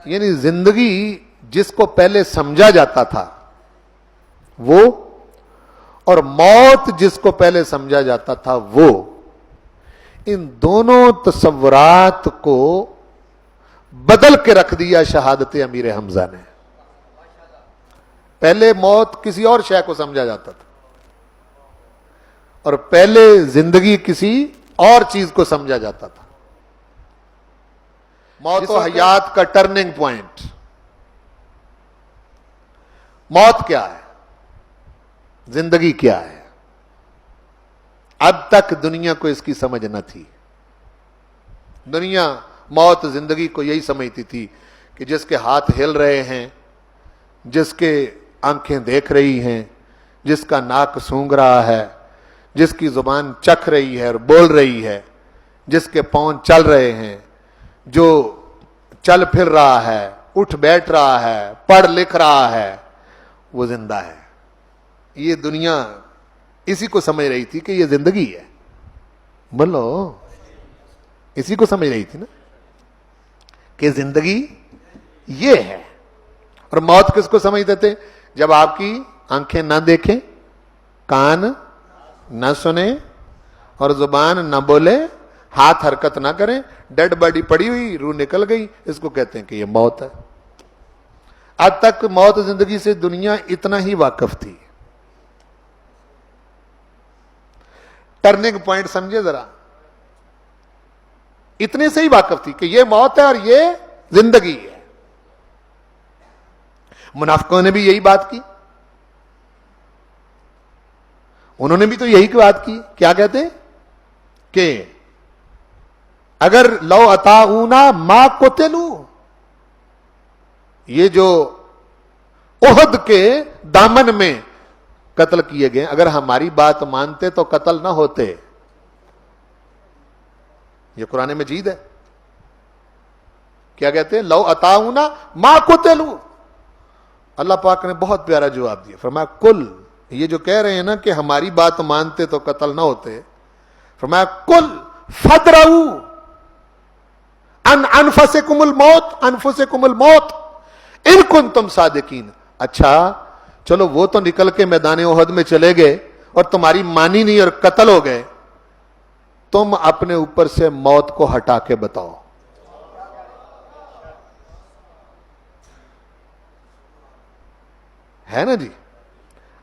یعنی زندگی جس کو پہلے سمجھا جاتا تھا وہ، اور موت جس کو پہلے سمجھا جاتا تھا وہ، ان دونوں تصورات کو بدل کے رکھ دیا شہادت امیر حمزہ نے. پہلے موت کسی اور شے کو سمجھا جاتا تھا اور پہلے زندگی کسی اور چیز کو سمجھا جاتا تھا. موت و حیات کا ٹرننگ پوائنٹ. موت کیا ہے؟ زندگی کیا ہے؟ اب تک دنیا کو اس کی سمجھ نہ تھی. دنیا موت زندگی کو یہی سمجھتی تھی کہ جس کے ہاتھ ہل رہے ہیں، جس کے آنکھیں دیکھ رہی ہیں، جس کا ناک سونگھ رہا ہے، جس کی زبان چکھ رہی ہے اور بول رہی ہے، جس کے پاؤں چل رہے ہیں، جو چل پھر رہا ہے، اٹھ بیٹھ رہا ہے، پڑھ لکھ رہا ہے، وہ زندہ ہے. یہ دنیا اسی کو سمجھ رہی تھی کہ یہ زندگی ہے. بولو، اسی کو سمجھ رہی تھی نا کہ زندگی یہ ہے. اور موت کس کو سمجھتے تھے؟ جب آپ کی آنکھیں نہ دیکھیں، کان نہ سنیں اور زبان نہ بولے، ہاتھ حرکت نہ کریں، ڈیڈ باڈی پڑی ہوئی، روح نکل گئی، اس کو کہتے ہیں کہ یہ موت ہے. اب تک موت زندگی سے دنیا اتنا ہی واقف تھی. ٹرننگ پوائنٹ سمجھے ذرا، اتنے سے ہی واقف تھی کہ یہ موت ہے اور یہ زندگی ہے. منافقوں نے بھی یہی بات کی، انہوں نے بھی تو یہی بات کی. کیا کہتے ہیں کہ اگر لو اطاعونا ما قتلوا، یہ جو احد کے دامن میں قتل کیے گئے، اگر ہماری بات مانتے تو قتل نہ ہوتے. یہ قرآن مجید ہے. کیا کہتے ہیں؟ لو اطاعونا ما قتلوا. اللہ پاک نے بہت پیارا جواب دیا، فرمایا کل، یہ جو کہہ رہے ہیں نا کہ ہماری بات مانتے تو قتل نہ ہوتے، فرمایا کل فدرؤوا ان انفسکم الموت ان کنتم صادقین. اچھا چلو وہ تو نکل کے میدان احد میں چلے گئے اور تمہاری مانی نہیں اور قتل ہو گئے، تم اپنے اوپر سے موت کو ہٹا کے بتاؤ. ہے نا جی؟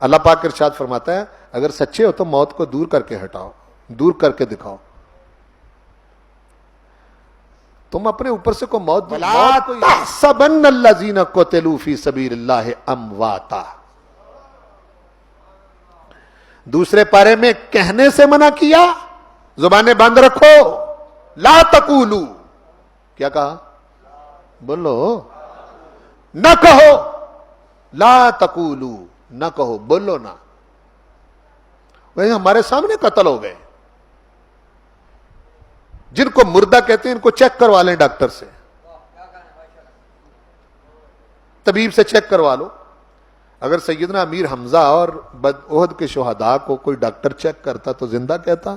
اللہ پاک ارشاد فرماتا ہے اگر سچے ہو تو موت کو دور کر کے ہٹاؤ، دور کر کے دکھاؤ. تم اپنے اوپر سے کو موت وَلَا تَحْسَبَنَّ الَّذِينَ قُتِلُوا فِي سَبِيلِ اللَّهِ أَمْوَاتًا. دوسرے پارے میں کہنے سے منع کیا، زبانیں بند رکھو. لا تقولوا، کیا کہا؟ بولو، نہ کہو. لا تقولوا، نہ کہو، بولو نا. وہ ہمارے سامنے قتل ہو گئے. جن کو مردہ کہتے ہیں ان کو چیک کروا لیں ڈاکٹر سے، طبیب سے چیک کروا لو. اگر سیدنا امیر حمزہ اور احد کے شہداء کو کوئی ڈاکٹر چیک کرتا تو زندہ کہتا.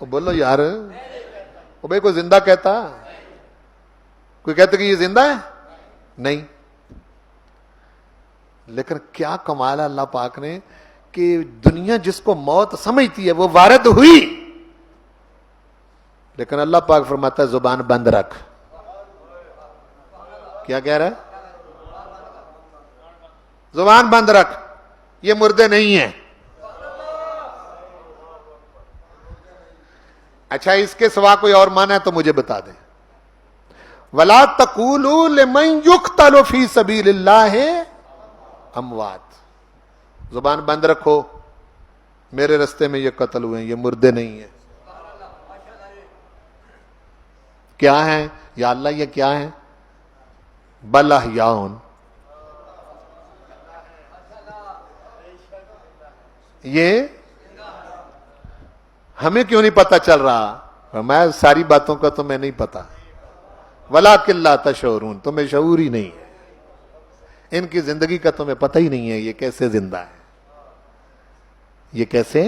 بولو یار، بھائی کوئی زندہ کہتا؟ کوئی کہتا کہ یہ زندہ ہے؟ نہیں. لیکن کیا کمال ہے اللہ پاک نے کہ دنیا جس کو موت سمجھتی ہے وہ وارد ہوئی، لیکن اللہ پاک فرماتا ہے زبان بند رکھ. کیا کہہ رہا ہے؟ زبان بند رکھ، یہ مردے نہیں ہیں. اچھا اس کے سوا کوئی اور معنی ہے تو مجھے بتا دیں. وَلَا تَقُولُوا لِمَنْ يُقْتَلُ فِي سَبِيلِ اللَّهِ اموات. زبان بند رکھو، میرے رستے میں یہ قتل ہوئے ہیں، یہ مردے نہیں ہیں. کیا ہیں یا اللہ؟ یہ کیا ہیں؟ بل احیاء. یہ ہمیں کیوں نہیں پتا چل رہا؟ میں ساری باتوں کا تو میں نہیں پتا. وَلَٰكِن لَا تَشْعُرُونَ، تمہیں شعور ہی نہیں ہے. ان کی زندگی کا تمہیں پتہ ہی نہیں ہے یہ کیسے زندہ ہے، یہ کیسے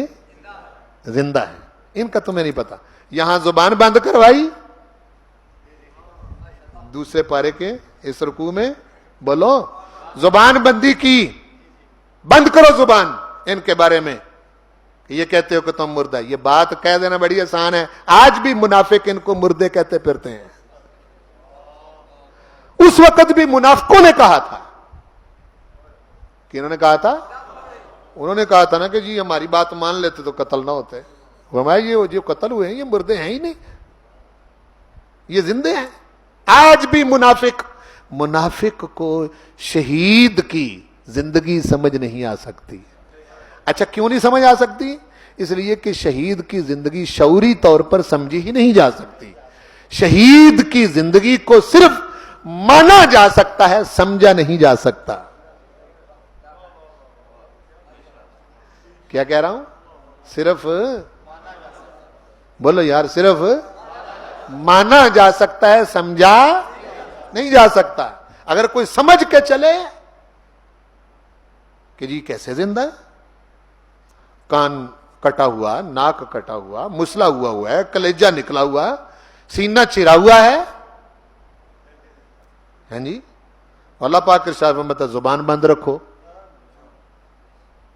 زندہ ہے. ان کا تمہیں نہیں پتا. یہاں زبان بند کروائی دوسرے پارے کے اس رکوع میں, بولو زبان بندی کی, بند کرو زبان ان کے بارے میں. یہ کہتے ہو کہ تم مردہ, یہ بات کہہ دینا بڑی آسان ہے. آج بھی منافق ان کو مردے کہتے پھرتے ہیں. اس وقت بھی منافقوں نے کہا تھا, کہ انہوں نے کہا تھا, انہوں نے کہا تھا نا کہ جی ہماری بات مان لیتے تو قتل نہ ہوتے. یہ جو قتل ہوئے ہیں یہ مردے ہیں ہی نہیں, یہ زندے ہیں. آج بھی منافق کو شہید کی زندگی سمجھ نہیں آ سکتی. اچھا کیوں نہیں سمجھ آ سکتی؟ اس لیے کہ شہید کی زندگی شعوری طور پر سمجھی ہی نہیں جا سکتی. شہید کی زندگی کو صرف مانا جا سکتا ہے, سمجھا نہیں جا سکتا. کیا کہہ رہا ہوں؟ صرف بولو یار, صرف مانا جا سکتا ہے, سمجھا نہیں جا سکتا. اگر کوئی سمجھ کے چلے کہ جی کیسے زندہ ہے, کان کٹا ہوا, ناک کٹا ہوا, مسلا ہوا ہے, کلیجہ نکلا ہوا, سینہ چرا ہوا ہے, ہاں جی, اللہ پاک ارشاد فرماتا ہے زبان بند رکھو.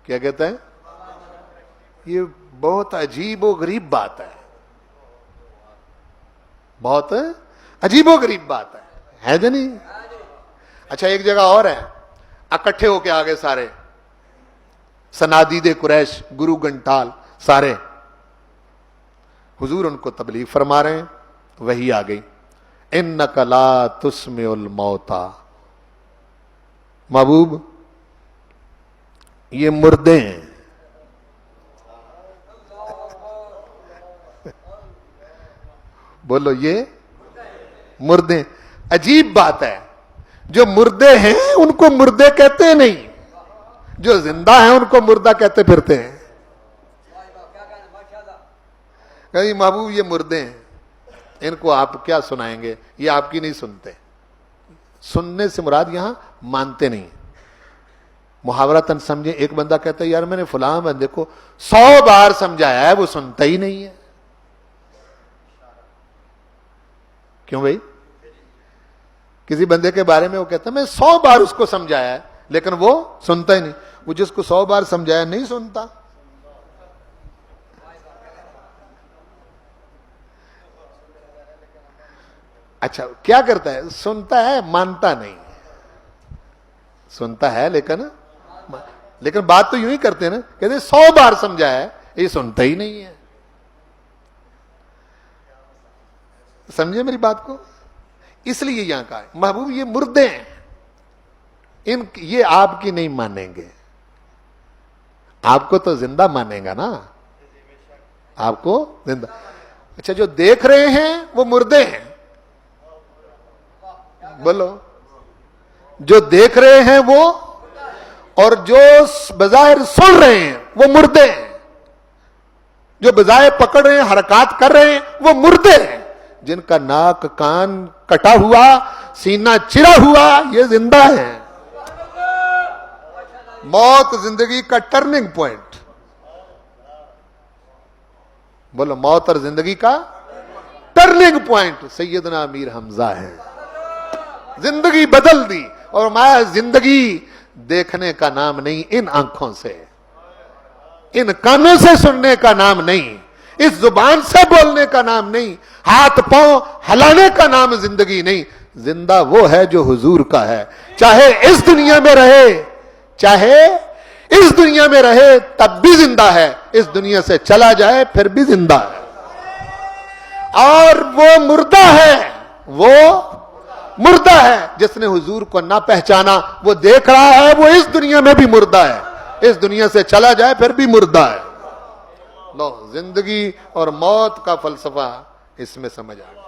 کیا کہتا ہے؟ یہ بہت عجیب و غریب بات ہے, بہت عجیب و غریب بات ہے جو نہیں. اچھا ایک جگہ اور ہے, اکٹھے ہو کے آگے سارے سنادید قریش, گرو گھنٹال سارے, حضور ان کو تبلیغ فرما رہے ہیں. وہی آ گئی, انک لا تسمع الموتى, محبوب یہ مردے ہیں. بولو یہ مردے. عجیب بات ہے, جو مردے ہیں ان کو مردے کہتے نہیں, جو زندہ ہیں ان کو مردہ کہتے پھرتے ہیں. کہ محبوب یہ مردے ہیں, ان کو آپ کیا سنائیں گے, یہ آپ کی نہیں سنتے. سننے سے مراد یہاں مانتے نہیں. محاورتاً سمجھے, ایک بندہ کہتا ہے یار میں نے فلاں بندے کو 100 بار سمجھایا ہے وہ سنتا ہی نہیں ہے. کیوں بھائی؟ کسی بندے کے بارے میں وہ کہتا ہے میں 100 بار اس کو سمجھایا ہے لیکن وہ سنتا ہی نہیں. وہ جس کو 100 بار سمجھایا نہیں سنتا. اچھا کیا کرتا ہے؟ سنتا ہے مانتا نہیں. سنتا ہے لیکن بات تو یوں ہی کرتے ہیں نا, کہتے 100 بار سمجھایا ہے یہ سنتا ہی نہیں ہے. سمجھے میری بات کو؟ اس لیے یہاں کہا ہے محبوب یہ مردے ہیں, یہ آپ کی نہیں مانیں گے. آپ کو تو زندہ مانیں گا نا, آپ کو زندہ. اچھا جو دیکھ رہے ہیں وہ مردے ہیں, بولو جو دیکھ رہے ہیں وہ, اور جو بظاہر سن رہے ہیں وہ مردے ہیں. جو بظاہر پکڑ رہے ہیں, حرکات کر رہے ہیں وہ مردے ہیں. جن کا ناک کان کٹا ہوا, سینہ چرا ہوا, یہ زندہ ہیں. موت زندگی کا ٹرننگ پوائنٹ. بولو موت اور زندگی کا ٹرننگ پوائنٹ سیدنا امیر حمزہ ہے. زندگی بدل دی. اور میں زندگی دیکھنے کا نام نہیں, ان آنکھوں سے, ان کانوں سے سننے کا نام نہیں, اس زبان سے بولنے کا نام نہیں, ہاتھ پاؤں ہلانے کا نام زندگی نہیں. زندہ وہ ہے جو حضور کا ہے. چاہے اس دنیا میں رہے, چاہے اس دنیا میں رہے تب بھی زندہ ہے, اس دنیا سے چلا جائے پھر بھی زندہ ہے. اور وہ مردہ ہے, وہ مردہ ہے جس نے حضور کو نہ پہچانا. وہ دیکھ رہا ہے وہ اس دنیا میں بھی مردہ ہے, اس دنیا سے چلا جائے پھر بھی مردہ ہے. لو زندگی اور موت کا فلسفہ اس میں سمجھ آ گیا.